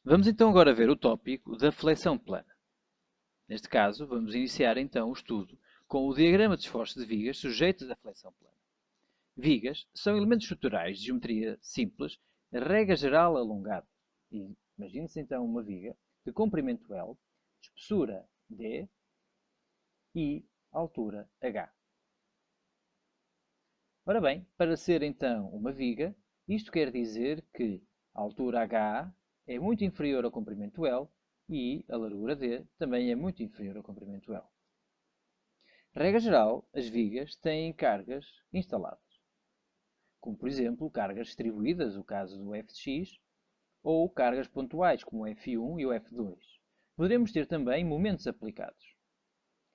Vamos então agora ver o tópico da flexão plana. Neste caso, vamos iniciar então o estudo com o diagrama de esforço de vigas sujeitas à flexão plana. Vigas são elementos estruturais de geometria simples, regra geral alongada. Imagine-se então uma viga de comprimento L, espessura D e altura H. Ora bem, para ser então uma viga, isto quer dizer que a altura H é muito inferior ao comprimento L e a largura D também é muito inferior ao comprimento L. Regra geral, as vigas têm cargas instaladas, como por exemplo cargas distribuídas, o caso do f de x, ou cargas pontuais, como o F1 e o F2. Poderemos ter também momentos aplicados.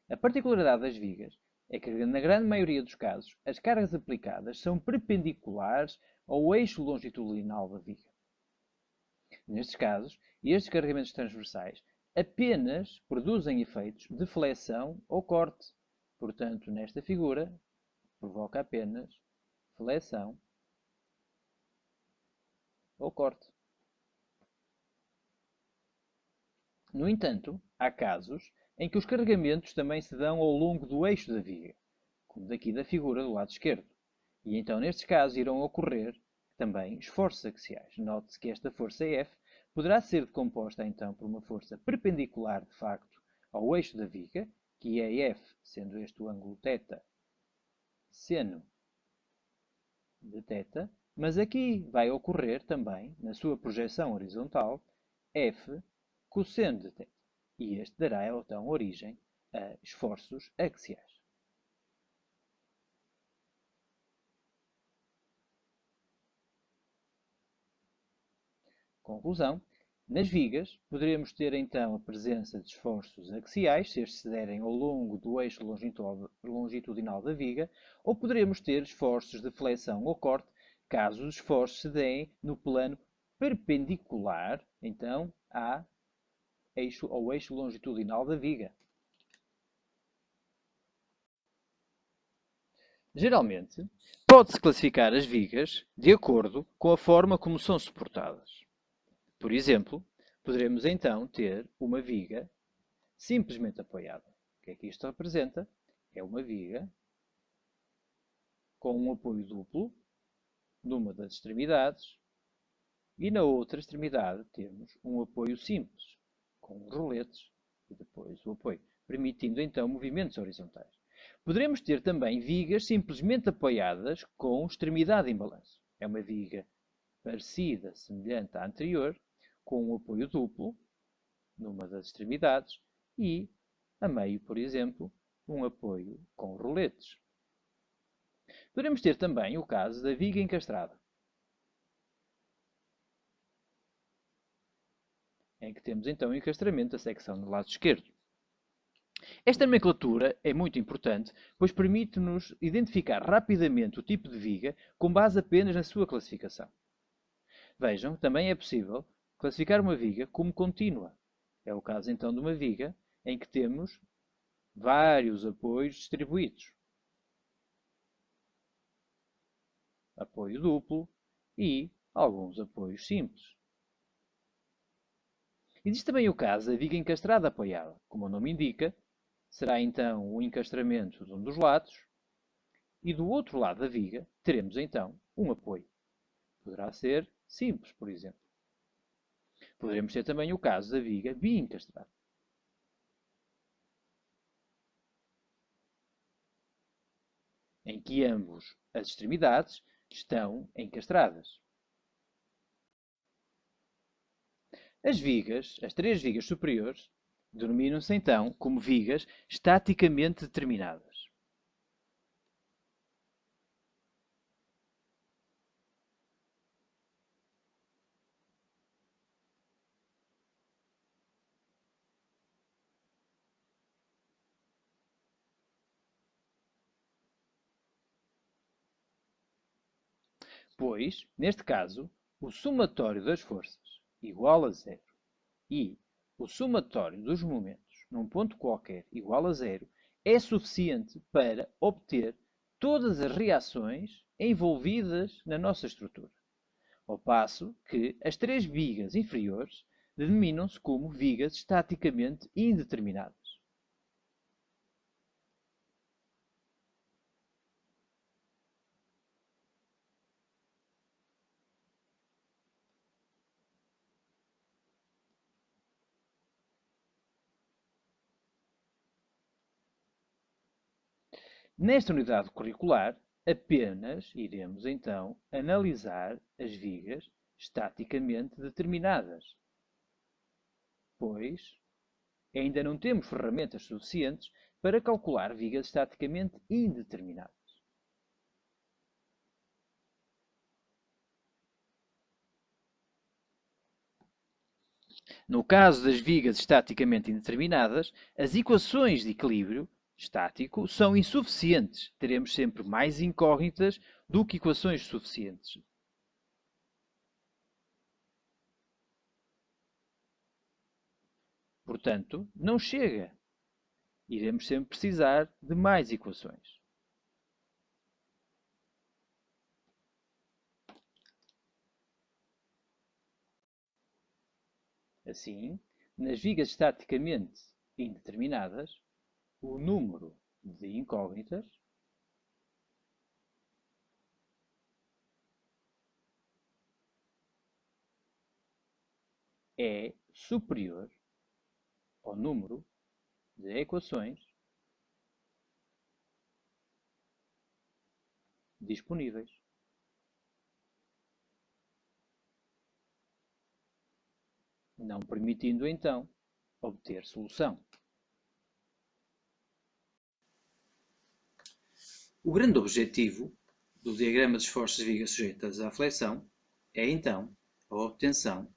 A particularidade das vigas é que, na grande maioria dos casos, as cargas aplicadas são perpendiculares ao eixo longitudinal da viga. Nestes casos, estes carregamentos transversais apenas produzem efeitos de flexão ou corte. Portanto, nesta figura, provoca apenas flexão ou corte. No entanto, há casos em que os carregamentos também se dão ao longo do eixo da viga, como daqui da figura do lado esquerdo. E então, nestes casos, irão ocorrer também esforços axiais. Note-se que esta força F poderá ser decomposta então por uma força perpendicular, de facto, ao eixo da viga, que é F, sendo este o ângulo θ, seno de θ, mas aqui vai ocorrer também, na sua projeção horizontal, F cosseno de θ. E este dará então origem a esforços axiais. Conclusão: nas vigas, poderemos ter então a presença de esforços axiais, se estes se derem ao longo do eixo longitudinal da viga, ou poderemos ter esforços de flexão ou corte, caso os esforços se deem no plano perpendicular, então, ao eixo longitudinal da viga. Geralmente, pode-se classificar as vigas de acordo com a forma como são suportadas. Por exemplo, poderemos então ter uma viga simplesmente apoiada. O que é que isto representa? É uma viga com um apoio duplo numa das extremidades e na outra extremidade temos um apoio simples, com os roletes e depois o apoio, permitindo então movimentos horizontais. Poderemos ter também vigas simplesmente apoiadas com extremidade em balanço. É uma viga parecida, semelhante à anterior, com um apoio duplo numa das extremidades e, a meio, por exemplo, um apoio com roletes. Podemos ter também o caso da viga encastrada, em que temos então o encastramento da secção do lado esquerdo. Esta nomenclatura é muito importante, pois permite-nos identificar rapidamente o tipo de viga com base apenas na sua classificação. Vejam, também é possível classificar uma viga como contínua. É o caso então de uma viga em que temos vários apoios distribuídos. Apoio duplo e alguns apoios simples. Existe também o caso da viga encastrada apoiada. Como o nome indica, será então o encastramento de um dos lados e do outro lado da viga teremos então um apoio. Poderá ser simples, por exemplo. Poderemos ter também o caso da viga biencastrada, em que ambos as extremidades estão encastradas. As três vigas superiores, denominam-se então como vigas estaticamente determinadas. Pois, neste caso, o somatório das forças igual a zero e o somatório dos momentos num ponto qualquer igual a zero é suficiente para obter todas as reações envolvidas na nossa estrutura. Ao passo que as três vigas inferiores denominam-se como vigas estaticamente indeterminadas. Nesta unidade curricular, apenas iremos então analisar as vigas estaticamente determinadas, pois ainda não temos ferramentas suficientes para calcular vigas estaticamente indeterminadas. No caso das vigas estaticamente indeterminadas, as equações de equilíbrio estático são insuficientes. Teremos sempre mais incógnitas do que equações suficientes. Portanto, não chega. Iremos sempre precisar de mais equações. Assim, nas vigas estaticamente indeterminadas, o número de incógnitas é superior ao número de equações disponíveis. Não permitindo então obter solução. O grande objetivo do diagrama de esforços de vigas sujeitas à flexão é então a obtenção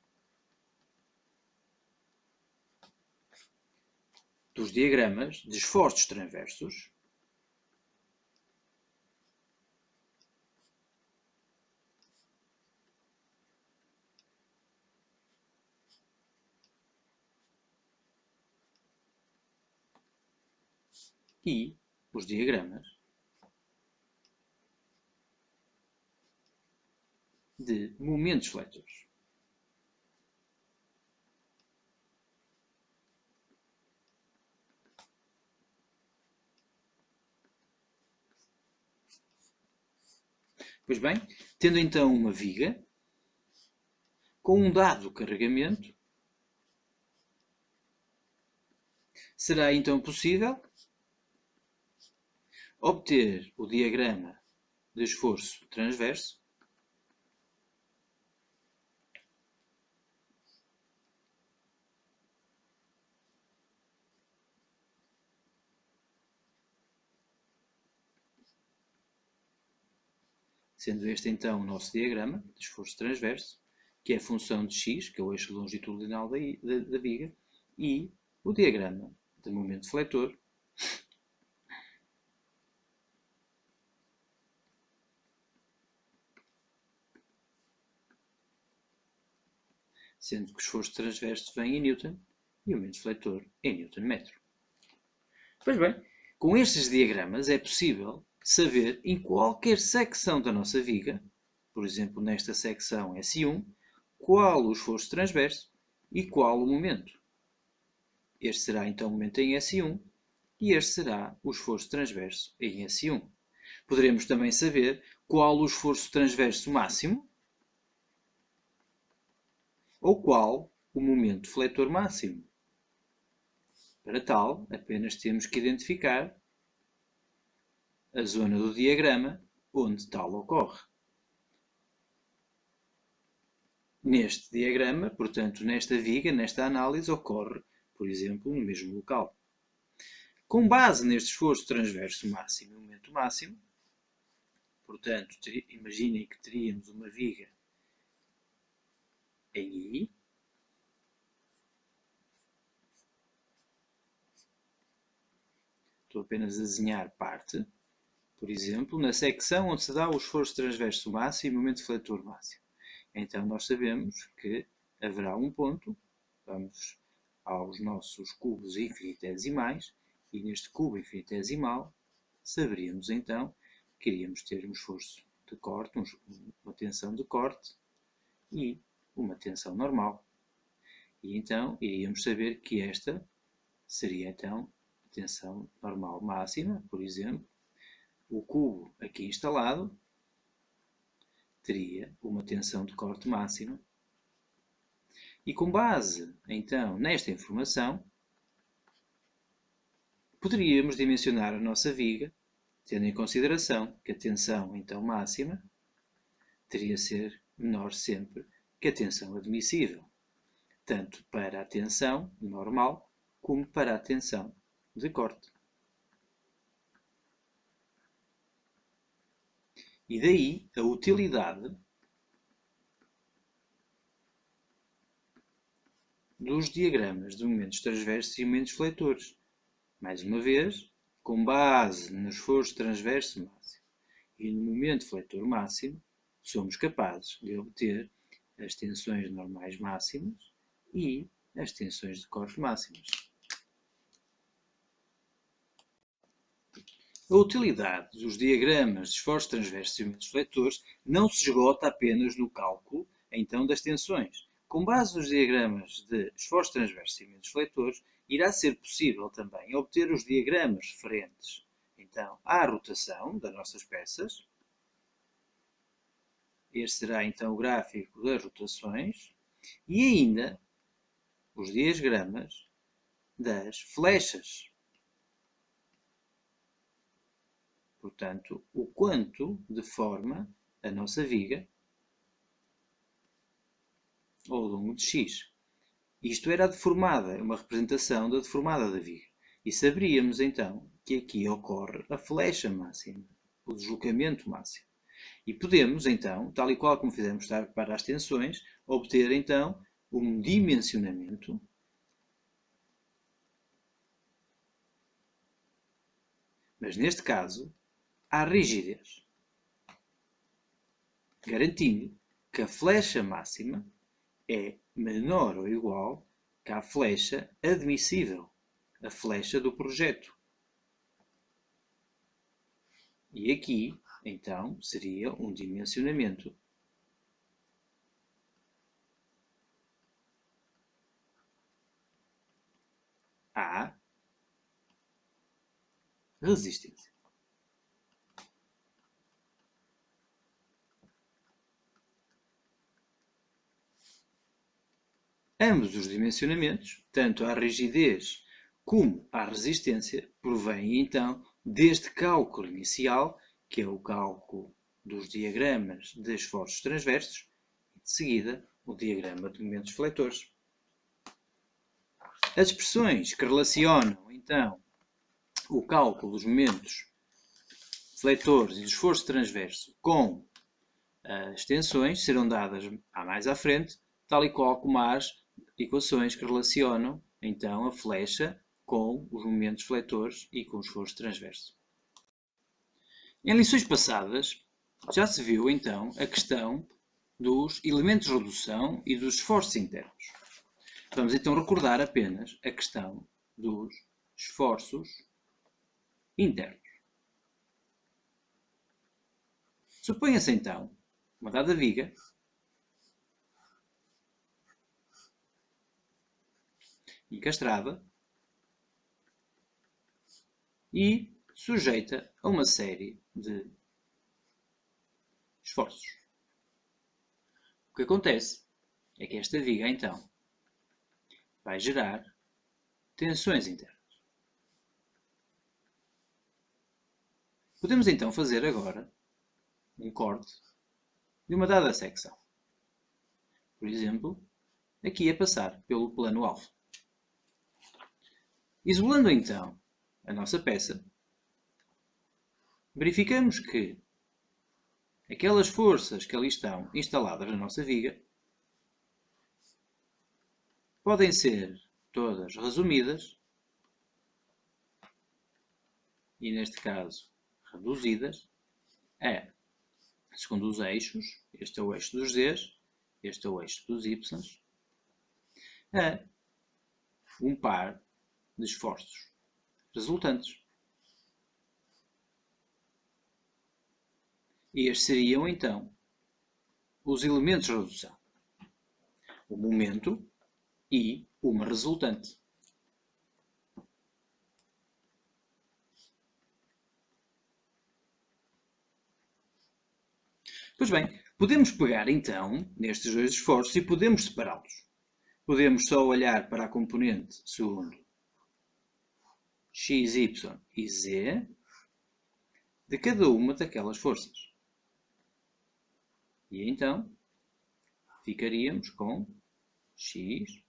dos diagramas de esforços transversos e os diagramas de momentos fletores. Pois bem, tendo então uma viga com um dado carregamento, será então possível obter o diagrama de esforço transverso sendo este então o nosso diagrama de esforço transverso, que é a função de x, que é o eixo longitudinal da viga, e o diagrama de momento fletor, sendo que o esforço transverso vem em Newton e o momento fletor em Newton-metro. Pois bem, com estes diagramas é possível saber em qualquer secção da nossa viga, por exemplo nesta secção S1, qual o esforço transverso e qual o momento. Este será então o momento em S1 e este será o esforço transverso em S1. Poderemos também saber qual o esforço transverso máximo ou qual o momento fletor máximo. Para tal, apenas temos que identificar a zona do diagrama onde tal ocorre. Neste diagrama, portanto, nesta viga, nesta análise, ocorre, por exemplo, no mesmo local. Com base neste esforço transverso máximo e momento máximo, portanto, imaginem que teríamos uma viga em I, estou apenas a desenhar parte, por exemplo, na secção onde se dá o esforço transverso máximo e o momento fletor máximo. Então nós sabemos que haverá um ponto, vamos aos nossos cubos infinitesimais, e neste cubo infinitesimal saberíamos então que iríamos ter um esforço de corte, uma tensão de corte e uma tensão normal. E então iríamos saber que esta seria então a tensão normal máxima, por exemplo. O cubo aqui instalado teria uma tensão de corte máxima. E com base, então, nesta informação, poderíamos dimensionar a nossa viga, tendo em consideração que a tensão, então, máxima teria de ser menor sempre que a tensão admissível, tanto para a tensão normal como para a tensão de corte. E daí a utilidade dos diagramas de momentos transversos e momentos fletores. Mais uma vez, com base no esforço transverso máximo e no momento fletor máximo, somos capazes de obter as tensões normais máximas e as tensões de corte máximas. A utilidade dos diagramas de esforços transversos e momentos fletores não se esgota apenas no cálculo, então, das tensões. Com base nos diagramas de esforços transversos e momentos fletores, irá ser possível também obter os diagramas referentes, então, à rotação das nossas peças. Este será, então, o gráfico das rotações. E ainda os diagramas das flechas. Portanto, o quanto deforma a nossa viga ao longo de x. Isto era a deformada, uma representação da deformada da viga. E saberíamos então que aqui ocorre a flecha máxima, o deslocamento máximo. E podemos então, tal e qual como fizemos para as tensões, obter então um dimensionamento mas neste caso há rigidez, garantindo que a flecha máxima é menor ou igual que a flecha admissível, a flecha do projeto. E aqui, então, seria um dimensionamento. À resistência. Ambos os dimensionamentos, tanto a rigidez como a resistência, provêm então deste cálculo inicial, que é o cálculo dos diagramas de esforços transversos, e de seguida o diagrama de momentos fletores. As expressões que relacionam então o cálculo dos momentos fletores e do esforço transverso com as tensões serão dadas mais à frente, tal e qual como as equações que relacionam então a flecha com os momentos fletores e com o esforço transverso. Em lições passadas já se viu então a questão dos elementos de redução e dos esforços internos. Vamos então recordar apenas a questão dos esforços internos. Suponha-se então uma dada viga encastrada e sujeita a uma série de esforços. O que acontece é que esta viga então vai gerar tensões internas. Podemos então fazer agora um corte de uma dada secção. Por exemplo, aqui a passar pelo plano alfa. Isolando então a nossa peça, verificamos que aquelas forças que ali estão instaladas na nossa viga podem ser todas resumidas e, neste caso, reduzidas a, segundo os eixos, este é o eixo dos Z's, este é o eixo dos Y's, a um par de esforços resultantes. E estes seriam, então, os elementos de redução. O momento, e uma resultante. Pois bem, podemos pegar então nestes dois esforços e podemos separá-los. Podemos só olhar para a componente segundo x, y e z de cada uma daquelas forças. E então ficaríamos com x,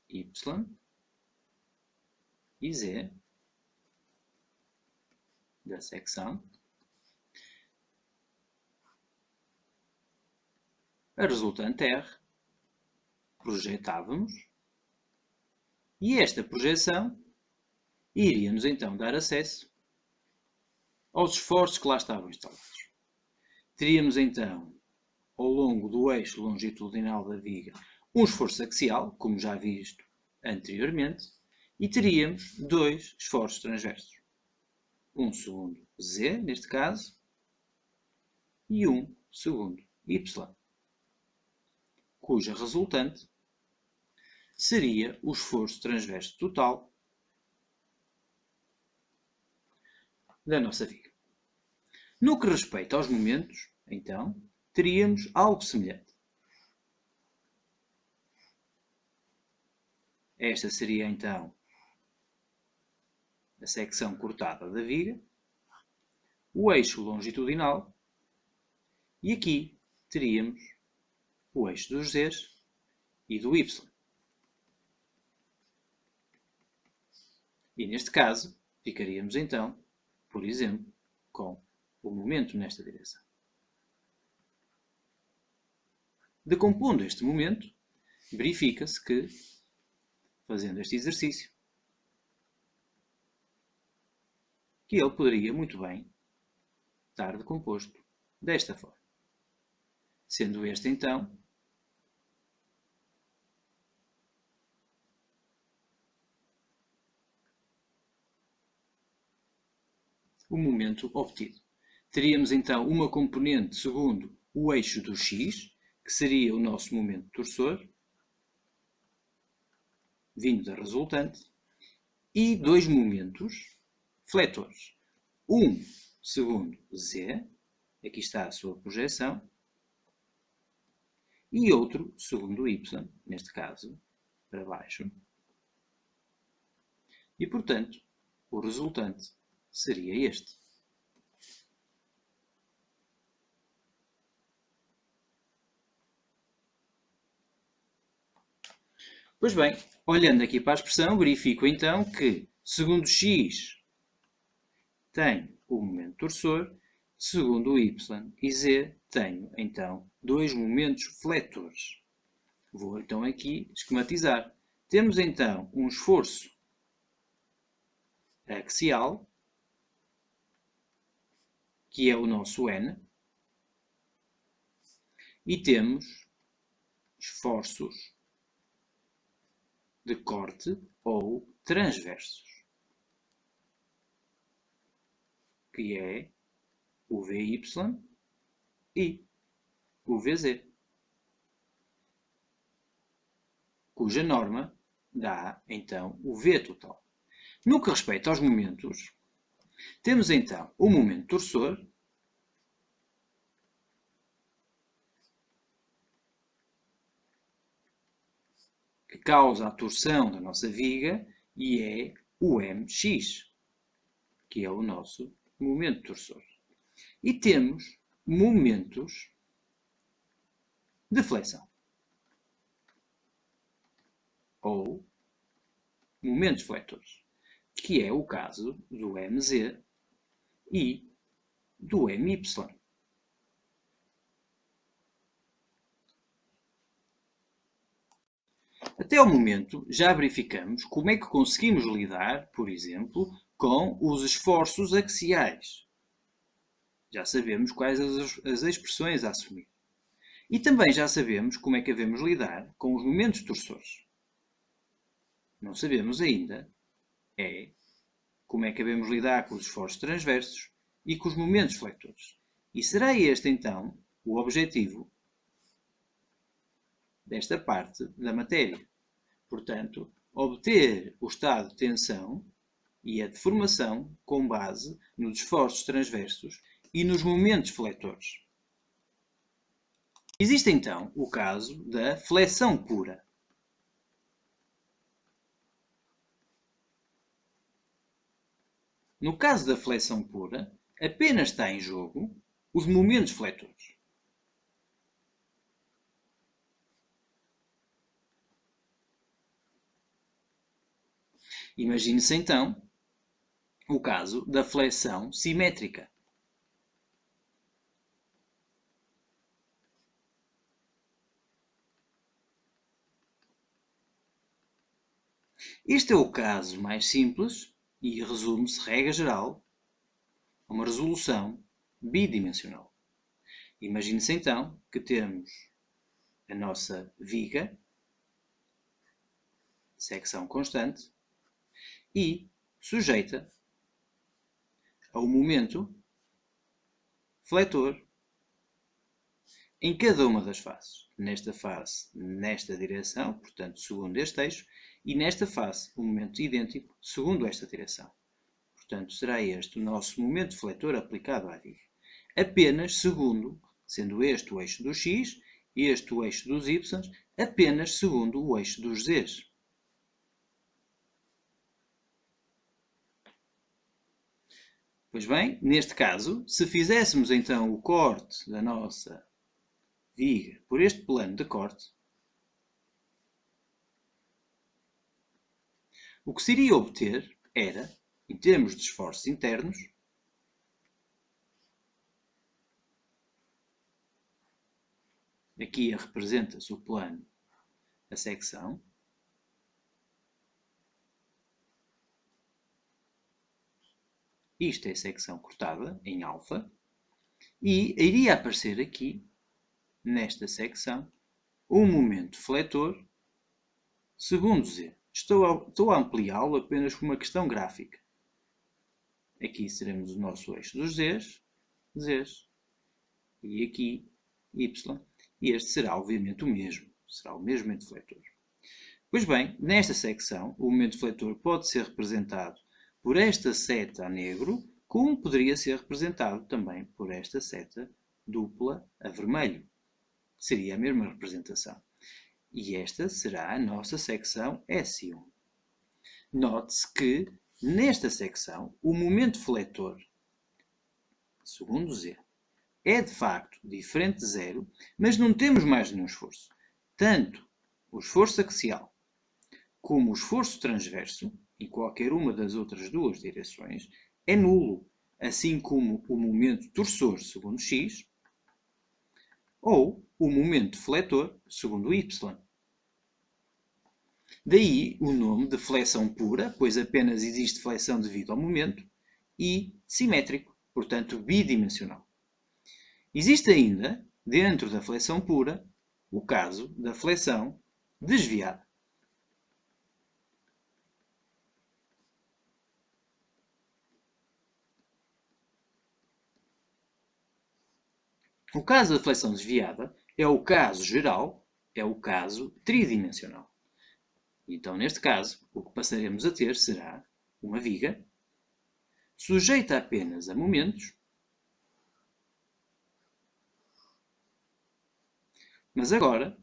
y e z da secção. A resultante R projetávamos e esta projeção iria-nos então dar acesso aos esforços que lá estavam instalados. Teríamos então, ao longo do eixo longitudinal da viga, um esforço axial, como já visto anteriormente, e teríamos dois esforços transversos. Um segundo Z, neste caso, e um segundo Y, cuja resultante seria o esforço transverso total da nossa viga. No que respeita aos momentos, então, teríamos algo semelhante. Esta seria então a secção cortada da viga, o eixo longitudinal, e aqui teríamos o eixo dos Z's e do Y. E neste caso, ficaríamos então, por exemplo, com o momento nesta direção. Decompondo este momento, verifica-se que, fazendo este exercício, que ele poderia muito bem estar decomposto desta forma. Sendo este então o momento obtido. Teríamos então uma componente segundo o eixo do x, que seria o nosso momento torsor, vindo da resultante, e dois momentos fletores. Um segundo z, aqui está a sua projeção, e outro segundo y, neste caso, para baixo. E, portanto, o resultante seria este. Pois bem, olhando aqui para a expressão, verifico então que, segundo x tem o momento torsor, segundo y e z tenho então dois momentos fletores. Vou então aqui esquematizar. Temos então um esforço axial, que é o nosso N, e temos esforços de corte ou transversos, que é o VY e o VZ, cuja norma dá então o V total. No que respeita aos momentos, temos então o momento torsor, que causa a torção da nossa viga, e é o MX, que é o nosso momento torsor. E temos momentos de flexão, ou momentos fletores, que é o caso do MZ e do MY. Até ao momento, já verificamos como é que conseguimos lidar, por exemplo, com os esforços axiais. Já sabemos quais as expressões a assumir. E também já sabemos como é que devemos lidar com os momentos torsores. Não sabemos ainda como é que devemos lidar com os esforços transversos e com os momentos fletores. E será este, então, o objetivo desta parte da matéria. portanto, obter o estado de tensão e a deformação com base nos esforços transversos e nos momentos fletores. Existe então o caso da flexão pura. No caso da flexão pura, apenas está em jogo os momentos fletores. Imagine-se então o caso da flexão simétrica. Este é o caso mais simples e resume-se, regra geral, a uma resolução bidimensional. Imagine-se então que temos a nossa viga, secção constante, e sujeita ao momento fletor em cada uma das faces. Nesta face, nesta direção, portanto, segundo este eixo, e nesta face, o momento idêntico, segundo esta direção. Portanto, será este o nosso momento fletor aplicado à viga. Apenas segundo, sendo este o eixo dos x, este o eixo dos y, apenas segundo o eixo dos z's. Pois bem, neste caso, se fizéssemos então o corte da nossa viga por este plano de corte, o que se iria obter era, em termos de esforços internos, aqui representa-se o plano, a secção, isto é a secção cortada em alfa, e iria aparecer aqui, nesta secção, um momento fletor segundo Z. Estou a ampliá-lo apenas com uma questão gráfica. Aqui teremos o nosso eixo dos Z's, e aqui Y. E este será, obviamente, o mesmo. Será o mesmo momento fletor. Pois bem, nesta secção, o momento fletor pode ser representado por esta seta a negro, como poderia ser representado também por esta seta dupla a vermelho. Seria a mesma representação. E esta será a nossa secção S1. Note-se que, nesta secção, o momento fletor, segundo Z, é de facto diferente de zero, mas não temos mais nenhum esforço. Tanto o esforço axial como o esforço transverso, em qualquer uma das outras duas direções, é nulo, assim como o momento torsor segundo x ou o momento fletor segundo y. Daí o nome de flexão pura, pois apenas existe flexão devido ao momento, e simétrico, portanto bidimensional. Existe ainda, dentro da flexão pura, o caso da flexão desviada. O caso da flexão desviada é o caso geral, é o caso tridimensional. Então, neste caso, o que passaremos a ter será uma viga sujeita apenas a momentos, mas agora,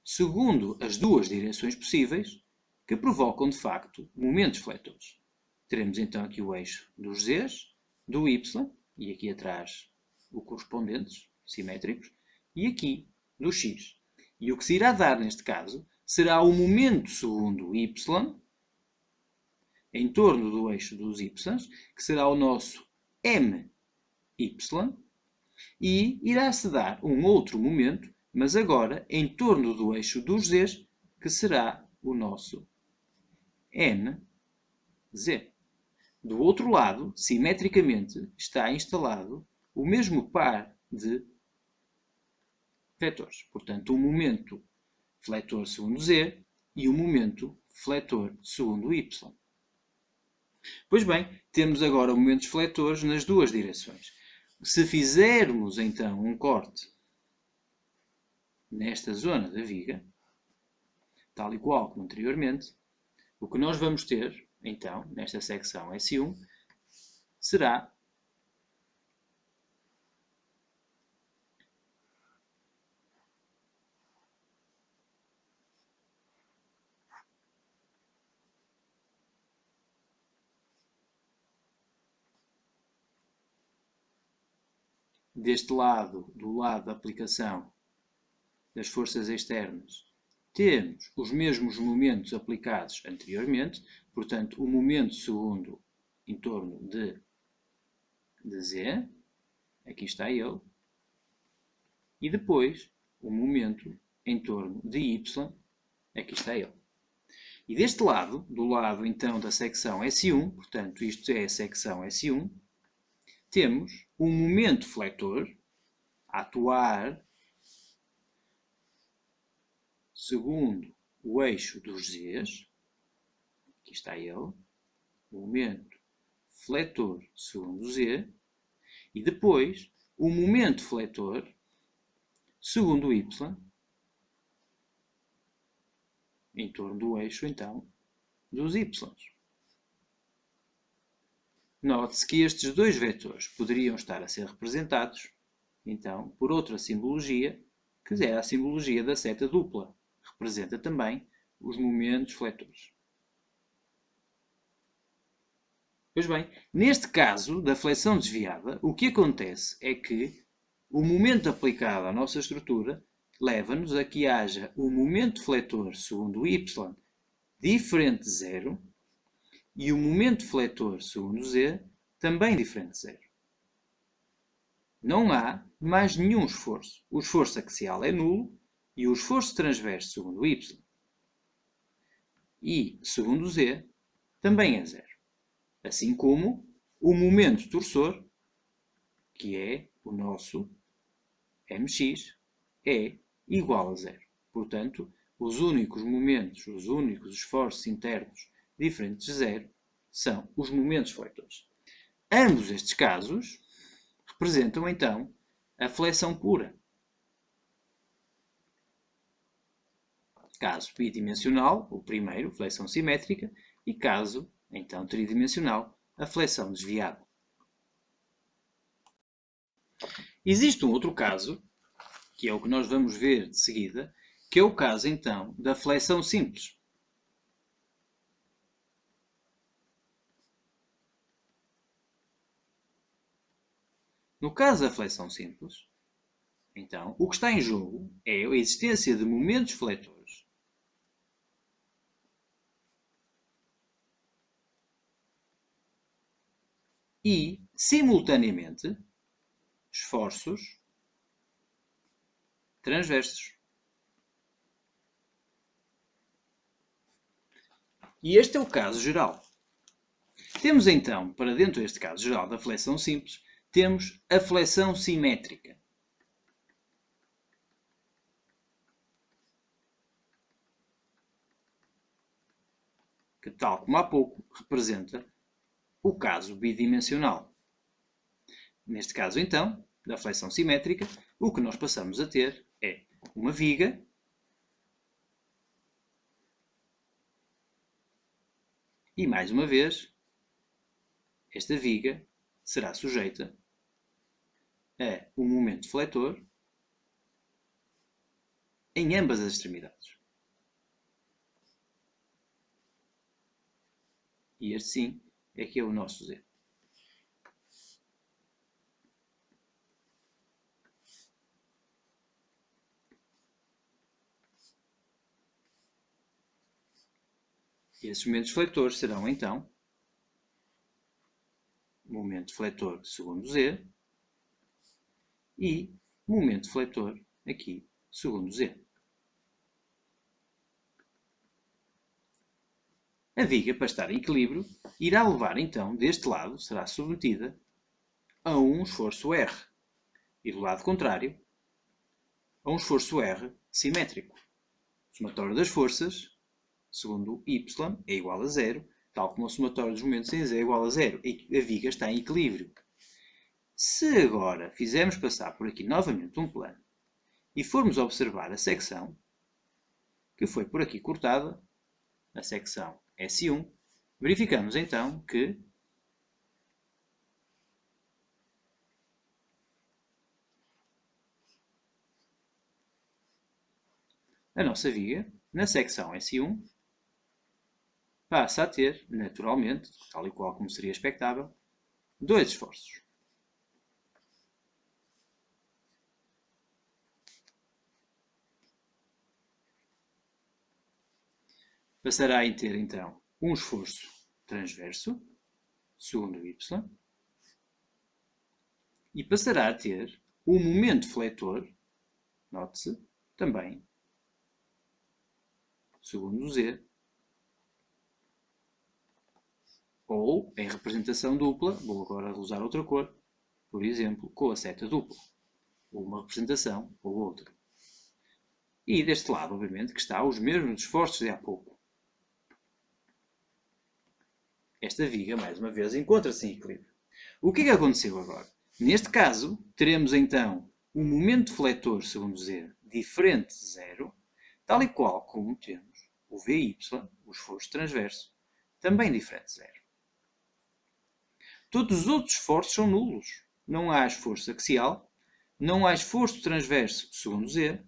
segundo as duas direções possíveis, que provocam de facto momentos fletores. Teremos então aqui o eixo dos z's, do y, e aqui atrás o correspondentes, simétricos, e aqui do x. E o que se irá dar neste caso será o momento segundo y, em torno do eixo dos y, que será o nosso my, e irá-se dar um outro momento, mas agora em torno do eixo dos z's, que será o nosso nz. Do outro lado, simetricamente, está instalado o mesmo par de vetores. Portanto, um momento fletor segundo z e um momento fletor segundo y. Pois bem, temos agora momentos fletores nas duas direções. Se fizermos então um corte nesta zona da viga, tal e qual como anteriormente, o que nós vamos ter, então, nesta secção S1, será deste lado, do lado da aplicação das forças externas, temos os mesmos momentos aplicados anteriormente, portanto, o momento segundo em torno de Z, aqui está ele, e depois o momento em torno de Y, aqui está ele. E deste lado, do lado então da secção S1, portanto, isto é a secção S1, temos um momento fletor a atuar segundo o eixo dos Z's, aqui está ele, momento fletor segundo Z, e depois o momento fletor segundo Y, em torno do eixo, então, dos Y. Note-se que estes dois vetores poderiam estar a ser representados, então, por outra simbologia, que é a simbologia da seta dupla. Representa também os momentos fletores. Pois bem, neste caso da flexão desviada, o que acontece é que o momento aplicado à nossa estrutura leva-nos a que haja um momento fletor segundo y diferente de zero e o momento fletor segundo z também diferente de zero. Não há mais nenhum esforço. O esforço axial é nulo e o esforço transverso segundo y e segundo z também é zero. Assim como o momento torsor, que é o nosso mx, é igual a zero. Portanto, os únicos momentos, os únicos esforços internos diferentes de zero são os momentos fletores. Ambos estes casos representam, então, a flexão pura. Caso bidimensional, o primeiro, flexão simétrica, e caso, então, tridimensional, a flexão desviada. Existe um outro caso, que é o que nós vamos ver de seguida, que é o caso, então, da flexão simples. No caso da flexão simples, então, o que está em jogo é a existência de momentos fletores e, simultaneamente, esforços transversos. E este é o caso geral. Temos então, para dentro deste caso geral da flexão simples, temos a flexão simétrica. Que, tal como há pouco, representa o caso bidimensional. Neste caso, então, da flexão simétrica, o que nós passamos a ter é uma viga e, mais uma vez, esta viga será sujeita a um momento fletor em ambas as extremidades. E este sim é que é o nosso Z. E esses momentos fletores serão então momento fletor segundo Z e momento fletor aqui segundo Z. A viga, para estar em equilíbrio, irá levar então, deste lado, será submetida a um esforço R. E do lado contrário, a um esforço R simétrico. O somatório das forças, segundo Y, é igual a zero, tal como o somatório dos momentos em Z é igual a zero. A viga está em equilíbrio. Se agora fizermos passar por aqui novamente um plano e formos observar a secção, que foi por aqui cortada, a secção S1, verificamos então que a nossa viga, na secção S1, passa a ter, naturalmente, tal e qual como seria expectável, 2 esforços. Passará a ter, então, um esforço transverso, segundo Y, e passará a ter um momento fletor, note-se, também, segundo Z, ou em representação dupla, vou agora usar outra cor, por exemplo, com a seta dupla, ou uma representação ou outra. E deste lado, obviamente, que está os mesmos esforços de há pouco. Esta viga, mais uma vez, encontra-se em equilíbrio. O que é que aconteceu agora? Neste caso, teremos então um momento fletor, segundo Z, diferente de zero, tal e qual como temos o VY, o esforço transverso, também diferente de zero. Todos os outros esforços são nulos. Não há esforço axial, não há esforço transverso, segundo Z,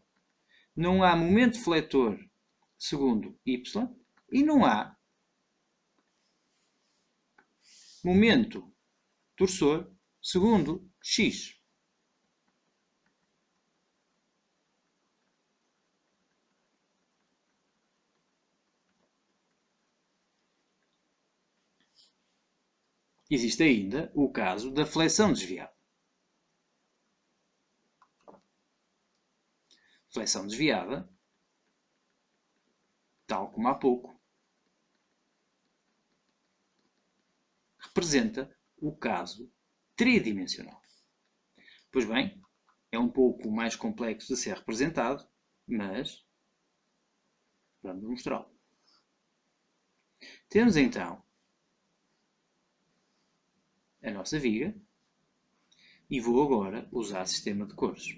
não há momento fletor, segundo Y, e não há momento torsor, segundo X. Existe ainda o caso da flexão desviada. Flexão desviada, tal como há pouco, representa o caso tridimensional. Pois bem, é um pouco mais complexo de ser representado, mas vamos mostrá-lo. Temos então a nossa viga e vou agora usar sistema de cores.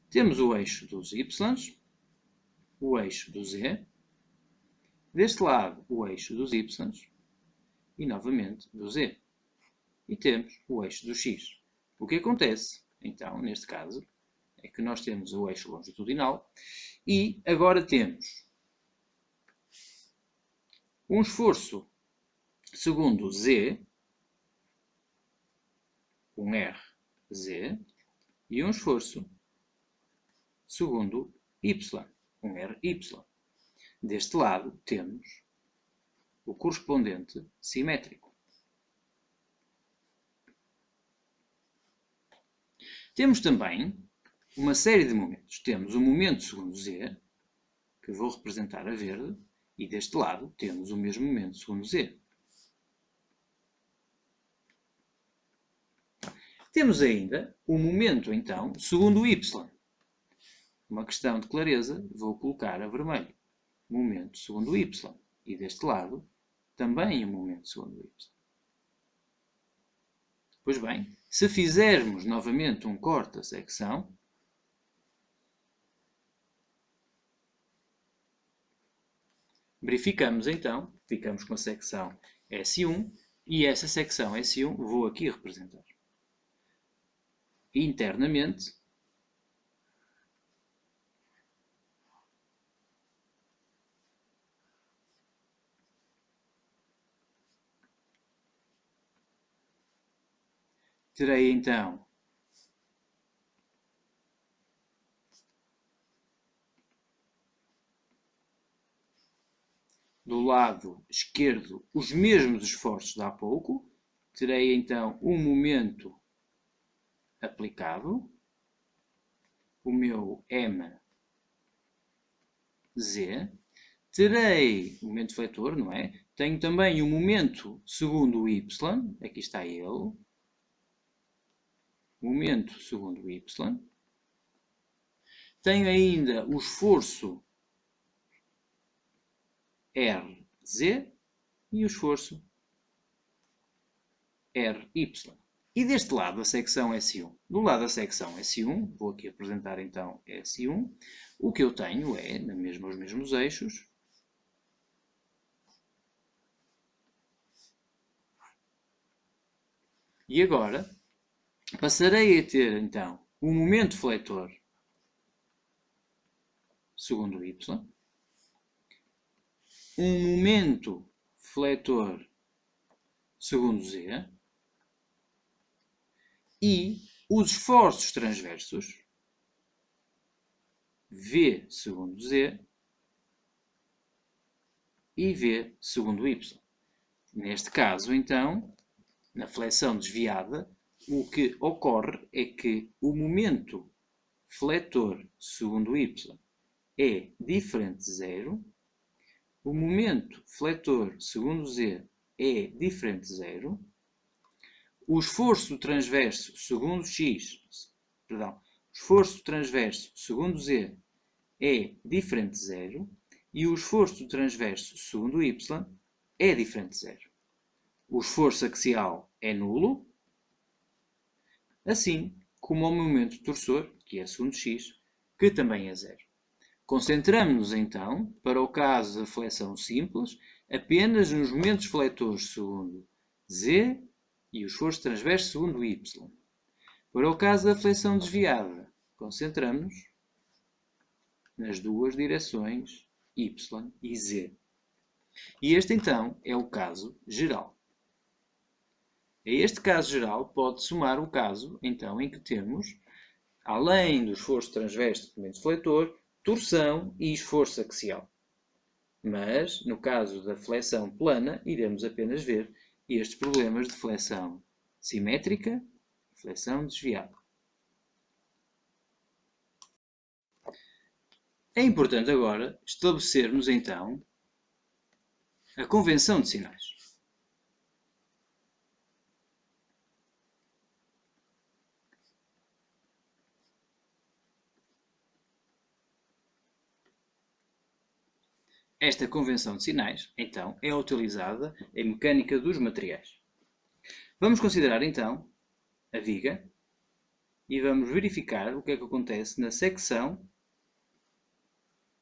Temos o eixo dos Y, o eixo do Z, deste lado o eixo dos Y e novamente do Z. E temos o eixo do X. O que acontece, então, neste caso, é que nós temos o eixo longitudinal e agora temos um esforço segundo Z, um RZ, e um esforço segundo Y, um RY. Deste lado temos o correspondente simétrico. Temos também uma série de momentos. Temos o momento segundo Z, que vou representar a verde, e deste lado temos o mesmo momento segundo Z. Temos ainda o momento, então, segundo Y. Uma questão de clareza, vou colocar a vermelho. Momento segundo Y. E deste lado, também o momento segundo Y. Pois bem, se fizermos novamente um corte da secção, verificamos então, ficamos com a secção S1 e essa secção S1 vou aqui representar. Internamente, terei então do lado esquerdo os mesmos esforços de há pouco. Terei então um momento aplicado, o meu MZ. Terei o momento fletor, não é? Tenho também o momento segundo Y, aqui está ele. Momento segundo Y. Tenho ainda o esforço RZ e o esforço RY. E deste lado a secção S1. Do lado da secção S1, vou aqui apresentar então S1, o que eu tenho é, os mesmos eixos, e agora passarei a ter então o momento fletor segundo y, um momento fletor segundo z e os esforços transversos v segundo z e v segundo y. Neste caso, então, na flexão desviada, o que ocorre é que o momento fletor segundo y é diferente de zero, o momento fletor segundo z é diferente de zero, o esforço transverso segundo x, perdão, o esforço transverso segundo z é diferente de zero e o esforço transverso segundo y é diferente de zero. O esforço axial é nulo, assim como o momento torsor, que é segundo x, que também é zero. Concentramos-nos então, para o caso da flexão simples, apenas nos momentos fletores segundo z e o esforço transverso segundo y. Para o caso da flexão desviada, concentramos-nos nas duas direções y e z. E este então é o caso geral. A este caso geral pode somar o caso então em que temos, além do esforço transverso do momento fletor, torção e esforço axial. Mas, no caso da flexão plana, iremos apenas ver estes problemas de flexão simétrica e flexão desviada. É importante agora estabelecermos então a convenção de sinais. Esta convenção de sinais, então, é utilizada em mecânica dos materiais. Vamos considerar, então, a viga e vamos verificar o que é que acontece na secção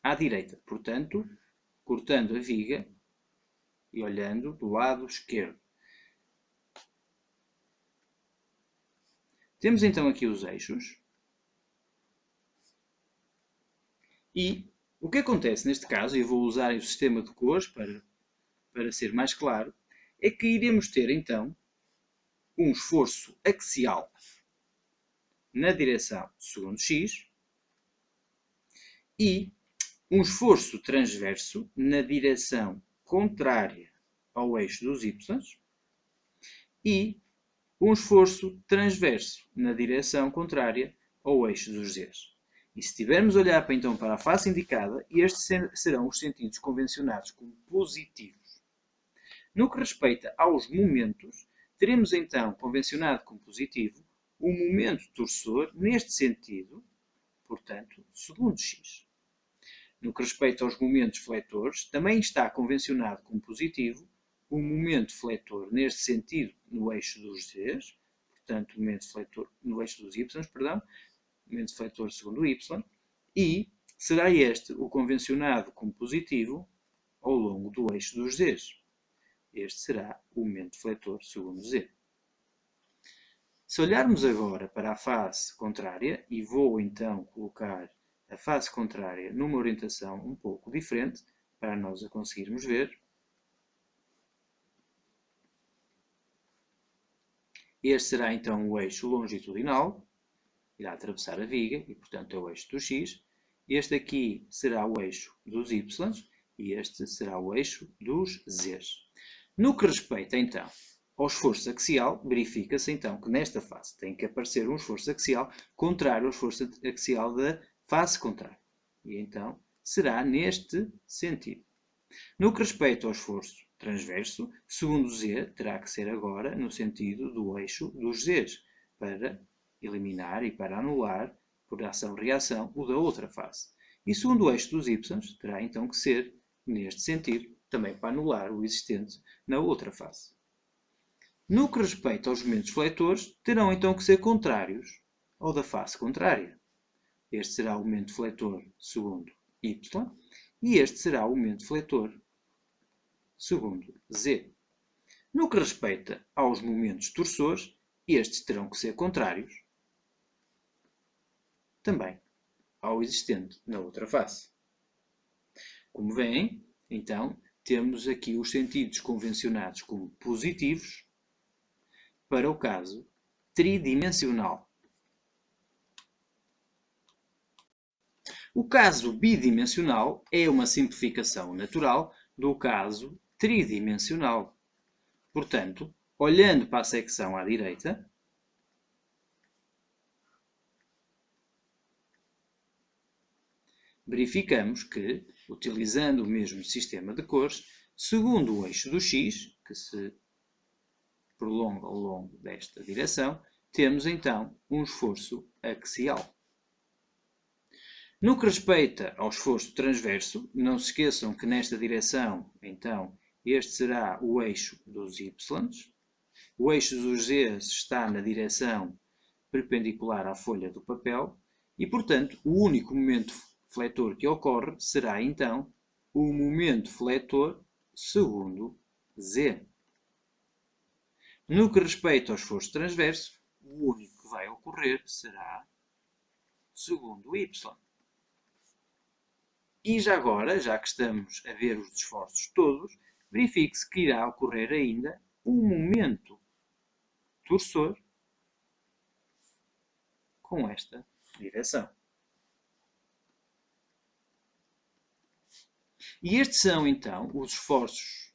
à direita. Portanto, cortando a viga e olhando do lado esquerdo. Temos então aqui os eixos. E o que acontece neste caso, e vou usar o sistema de cores para ser mais claro, é que iremos ter então um esforço axial na direção segundo x e um esforço transverso na direção contrária ao eixo dos y e um esforço transverso na direção contrária ao eixo dos z. E se tivermos a olhar então para a face indicada, estes serão os sentidos convencionados como positivos. No que respeita aos momentos, teremos então convencionado como positivo o momento torsor neste sentido, portanto, segundo x. No que respeita aos momentos fletores, também está convencionado como positivo o momento fletor neste sentido no eixo dos z's, portanto, o momento fletor no eixo dos y, perdão, momento fletor segundo y, e será este o convencionado como positivo ao longo do eixo dos z's. Este será o momento fletor segundo z. Se olharmos agora para a face contrária, e vou então colocar a face contrária numa orientação um pouco diferente, para nós a conseguirmos ver, este será então o eixo longitudinal, irá atravessar a viga e, portanto, é o eixo do x. Este aqui será o eixo dos y e este será o eixo dos z's. No que respeita, então, ao esforço axial, verifica-se, então, que nesta face tem que aparecer um esforço axial contrário ao esforço axial da face contrária. E, então, será neste sentido. No que respeita ao esforço transverso, segundo z, terá que ser agora no sentido do eixo dos z's, para eliminar e para anular, por ação-reação, o da outra face. E segundo o eixo dos y, terá então que ser neste sentido, também para anular o existente na outra face. No que respeita aos momentos fletores, terão então que ser contrários ao da face contrária. Este será o momento fletor segundo y e este será o momento fletor segundo z. No que respeita aos momentos torsores, estes terão que ser contrários também ao existente na outra face. Como veem, então, temos aqui os sentidos convencionados como positivos para o caso tridimensional. O caso bidimensional é uma simplificação natural do caso tridimensional. Portanto, olhando para a secção à direita, verificamos que, utilizando o mesmo sistema de cores, segundo o eixo do x, que se prolonga ao longo desta direção, temos então um esforço axial. No que respeita ao esforço transverso, não se esqueçam que nesta direção, então, este será o eixo dos y. O eixo dos z está na direção perpendicular à folha do papel e, portanto, o único momento fletor que ocorre será, então, o momento fletor segundo z. No que respeita ao esforço transverso, o único que vai ocorrer será segundo y. E já agora, já que estamos a ver os esforços todos, verifique-se que irá ocorrer ainda um momento torsor com esta direção. E estes são, então, os esforços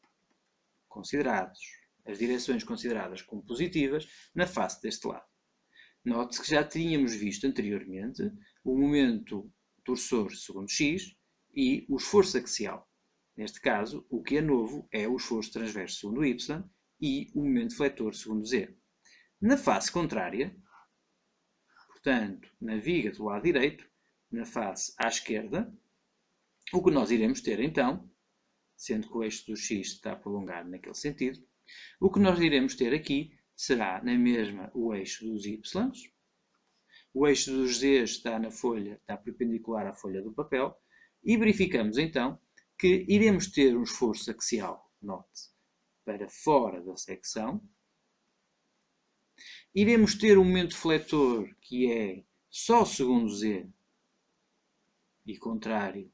considerados, as direções consideradas como positivas na face deste lado. Note-se que já tínhamos visto anteriormente o momento torsor segundo x e o esforço axial. Neste caso, o que é novo é o esforço transverso segundo y e o momento fletor segundo z. Na face contrária, portanto, na viga do lado direito, na face à esquerda, o que nós iremos ter então, sendo que o eixo do x está prolongado naquele sentido, o que nós iremos ter aqui será na mesma o eixo dos y, o eixo dos z está na folha, está perpendicular à folha do papel, e verificamos então que iremos ter um esforço axial, note, para fora da secção. Iremos ter um momento fletor que é só segundo z e contrário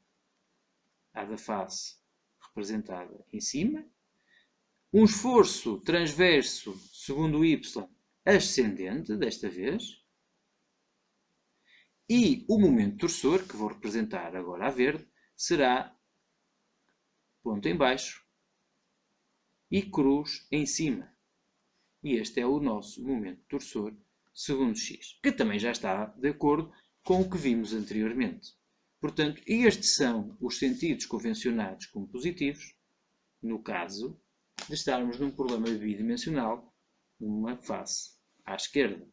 à da face representada em cima. Um esforço transverso segundo y ascendente, desta vez. E o momento torsor, que vou representar agora a verde, será ponto em baixo e cruz em cima. E este é o nosso momento torsor segundo x, que também já está de acordo com o que vimos anteriormente. Portanto, estes são os sentidos convencionados como positivos, no caso de estarmos num problema bidimensional, numa face à esquerda.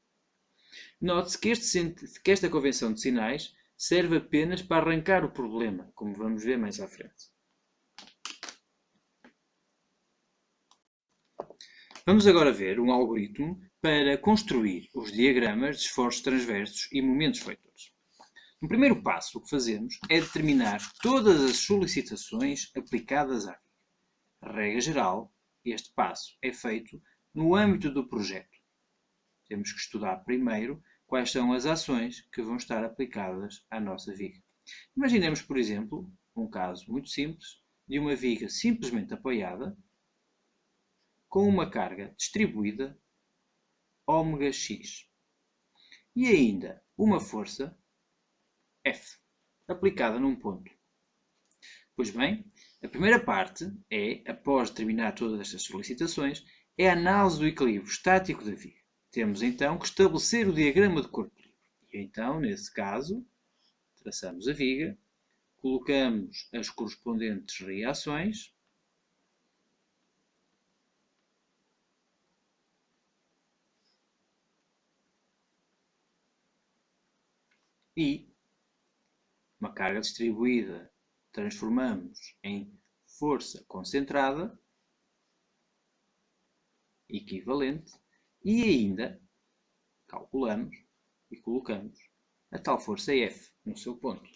Note-se que esta convenção de sinais serve apenas para arrancar o problema, como vamos ver mais à frente. Vamos agora ver um algoritmo para construir os diagramas de esforços transversos e momentos fletores. No primeiro passo, o que fazemos é determinar todas as solicitações aplicadas à viga. Regra geral, este passo é feito no âmbito do projeto. Temos que estudar primeiro quais são as ações que vão estar aplicadas à nossa viga. Imaginemos, por exemplo, um caso muito simples de uma viga simplesmente apoiada com uma carga distribuída ω(x) e ainda uma força F aplicada num ponto. Pois bem, a primeira parte é, após determinar todas estas solicitações, é a análise do equilíbrio estático da viga. Temos então que estabelecer o diagrama de corpo-equilíbrio. E então, nesse caso, traçamos a viga, colocamos as correspondentes reações e uma carga distribuída transformamos em força concentrada equivalente e ainda calculamos e colocamos a tal força F no seu ponto.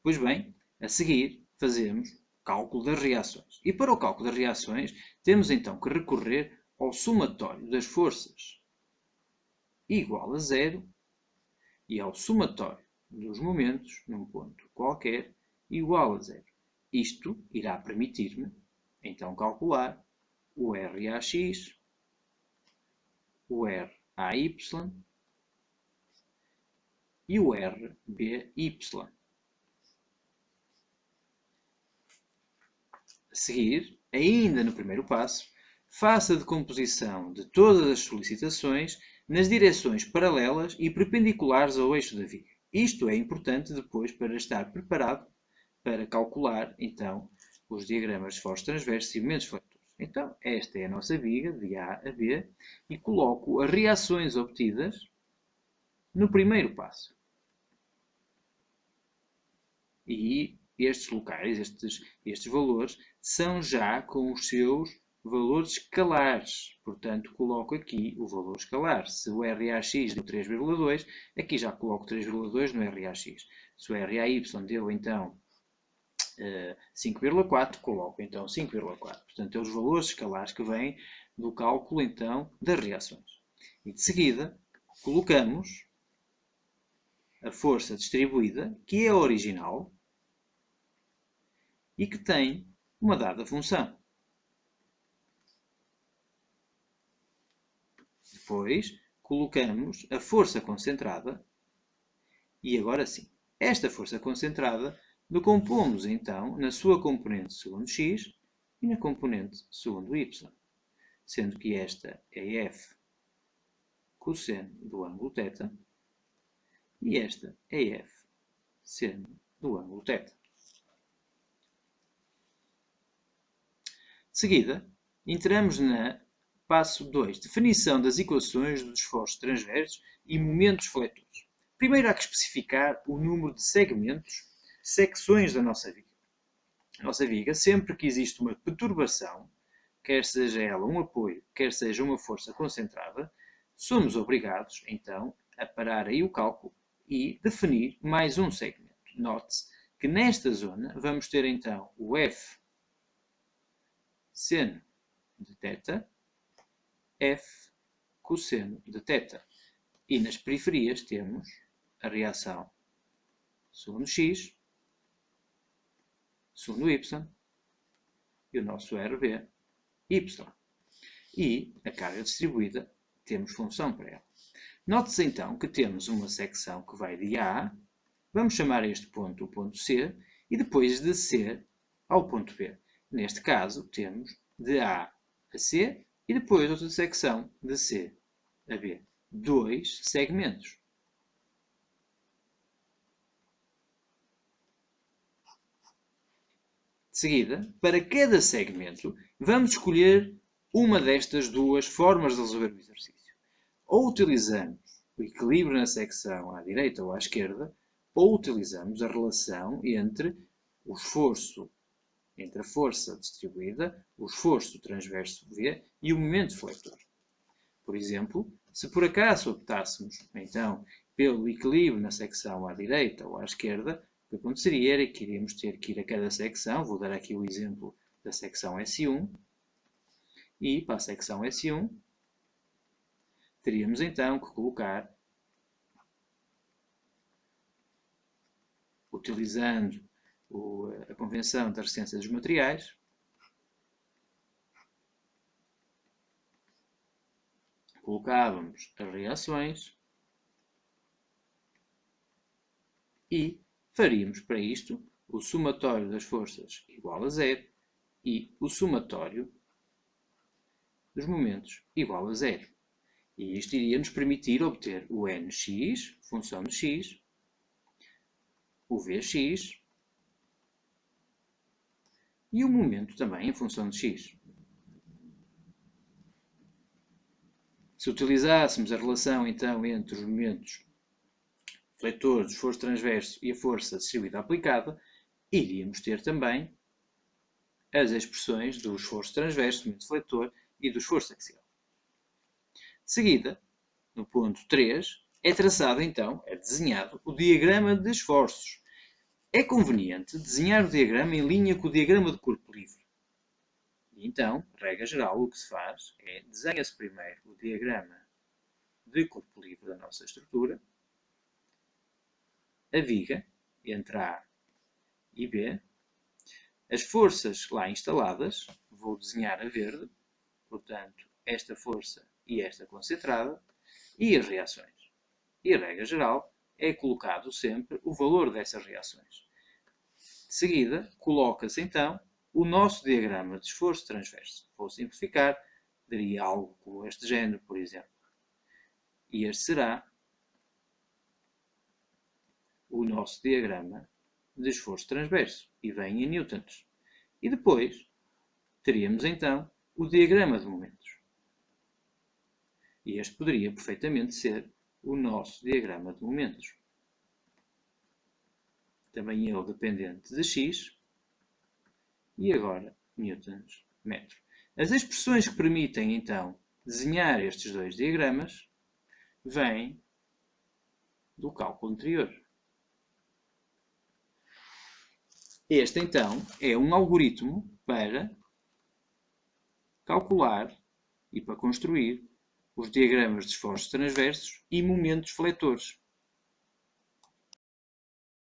Pois bem, a seguir fazemos o cálculo das reações. E para o cálculo das reações temos então que recorrer ao somatório das forças igual a zero e ao somatório dos momentos num ponto qualquer igual a zero. Isto irá permitir-me então calcular o RAX, o RAY e o RBY. A seguir, ainda no primeiro passo, faça a decomposição de todas as solicitações nas direções paralelas e perpendiculares ao eixo da viga. Isto é importante depois para estar preparado para calcular, então, os diagramas de forças transversas e momentos fletores. Então, esta é a nossa viga, de A a B, e coloco as reações obtidas no primeiro passo. E estes locais, estes valores, são já com os seus valores escalares. Portanto, coloco aqui o valor escalar. Se o RAX deu 3,2, aqui já coloco 3,2 no RAX. Se o RAY deu, então, 5,4, coloco, então, 5,4. Portanto, é os valores escalares que vêm do cálculo, então, das reações. E, de seguida, colocamos a força distribuída, que é a original, e que tem uma dada função. Depois, colocamos a força concentrada e agora sim, esta força concentrada decompomos então na sua componente segundo x e na componente segundo y, sendo que esta é f cosseno do ângulo θ e esta é f seno do ângulo θ. De seguida, entramos na passo 2, definição das equações dos esforços transversos e momentos fletores. Primeiro há que especificar o número de segmentos, secções da nossa viga. A nossa viga, sempre que existe uma perturbação, quer seja ela um apoio, quer seja uma força concentrada, somos obrigados, então, a parar aí o cálculo e definir mais um segmento. Note-se que nesta zona vamos ter, então, o F seno de θ, F cosseno de θ. E nas periferias temos a reação segundo x, segundo y e o nosso RB, y. E a carga distribuída temos função para ela. Note-se então que temos uma secção que vai de A, vamos chamar este ponto o ponto C, e depois de C ao ponto B. Neste caso, temos de A a C e depois outra secção de C a B. 2 segmentos. De seguida, para cada segmento, vamos escolher uma destas duas formas de resolver o exercício. Ou utilizamos o equilíbrio na secção à direita ou à esquerda, ou utilizamos a relação entre o esforço, entre a força distribuída, o esforço transverso V e o momento fletor. Por exemplo, se por acaso optássemos, então, pelo equilíbrio na secção à direita ou à esquerda, o que aconteceria era que iríamos ter que ir a cada secção, vou dar aqui o exemplo da secção S1, e para a secção S1 teríamos então que colocar, utilizando a convenção da resistência dos materiais, colocávamos as reações e faríamos para isto o somatório das forças igual a zero e o somatório dos momentos igual a zero. E isto iria nos permitir obter o nx, função de x, o vx e o momento também em função de x. Se utilizássemos a relação então entre os momentos fletores, o esforço transverso e a força distribuída aplicada, iríamos ter também as expressões do esforço transverso, do momento fletor e do esforço axial. De seguida, no ponto 3, é traçado então, é desenhado, o diagrama de esforços. É conveniente desenhar o diagrama em linha com o diagrama de corpo livre. E então, regra geral, o que se faz é desenha-se primeiro o diagrama de corpo livre da nossa estrutura, a viga entre A e B, as forças lá instaladas, vou desenhar a verde, portanto, esta força e esta concentrada, e as reações. E a regra geral é colocado sempre o valor dessas reações. De seguida, coloca-se então o nosso diagrama de esforço transverso. Vou simplificar, daria algo como este género, por exemplo. E este será o nosso diagrama de esforço transverso, e vem em newtons. E depois, teríamos então o diagrama de momentos. E este poderia perfeitamente ser o nosso diagrama de momentos. Também ele dependente de x, e agora newtons metro. As expressões que permitem então desenhar estes dois diagramas vêm do cálculo anterior. Este, então, é um algoritmo para calcular e para construir os diagramas de esforços transversos e momentos fletores.